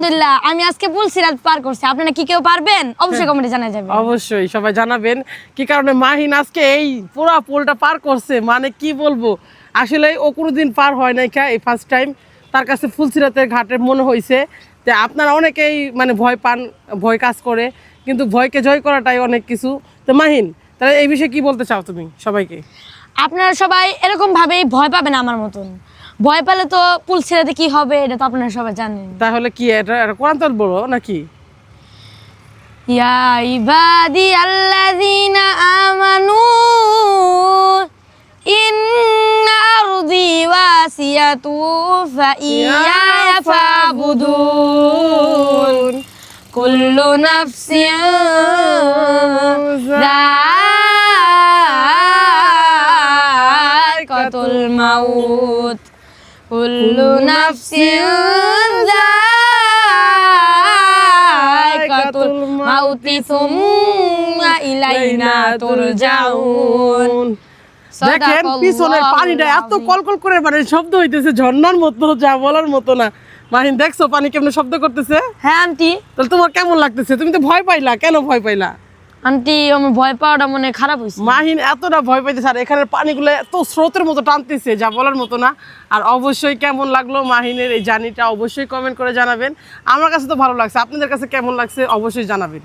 আলহামদুলিল্লাহ আমি আজকে পুলসিরাত পার করছি। আপনারা কি কেউ পারবেন? অবশ্যই কমেন্টে জানা যাবে। অবশ্যই সবাই জানাবেন কি কারণে মাহিন আজকে এই পুরো পুলটা পার করছে। মানে কি বলবো, আসলে ও কোনোদিন পার হয় নাই, এই ফার্স্ট টাইম তার কাছে ফুলসিরাতের ঘাটে মনে হয়েছে। যে আপনারা অনেকেই মানে ভয় পান, ভয় কাজ করে, কিন্তু ভয়কে জয় করাটাই অনেক কিছু। তো মাহিন, তাহলে এই বিষয়ে কি বলতে চাও তুমি সবাইকে? আপনারা সবাই এরকম ভাবেই ভয় পাবেন আমার মতন। ভয় পেলে তো পুলসিরাতে কি হবে এটা তো আপনারা সবাই জানেন। তাহলে কি এটা কোরআন তেল বলো নাকি? ইয়া ইবাদি আল্লাযীনা আমানু ইন্না আরদি ওয়াসিয়াতু ফাইয়া ফাবুদুন কুল্লু নাফসিন যায়কাতুল মাউত কুল্লু নাফসিন যায়কাতুল মাউতি সুম্মা ইলাইনা তুরজাউন। দেখেন পিছনের পানিটা এত কলকল করে মানে শব্দ হইতেছে, ঝর্ণার মতো, যা বলার মতো না। মাহিন দেখছো পানি কেমন শব্দ করতেছে? হ্যাঁ আন্টি। তাহলে তোমার কেমন লাগতেছে? তুমি তো ভয় পাইলা, কেন ভয় পাইলা? আন্টি আমার ভয় পাওয়াটা মনে খারাপ হয়েছে। মাহিন এতটা ভয় পাইতেছে, আর এখানের পানিগুলো এত স্রোতের মতো টানতেছে, যা বলার মতো না। আর অবশ্যই কেমন লাগলো মাহিনের এই জার্নিটা অবশ্যই কমেন্ট করে জানাবেন। আমার কাছে তো ভালো লাগছে, আপনাদের কাছে কেমন লাগছে অবশ্যই জানাবেন।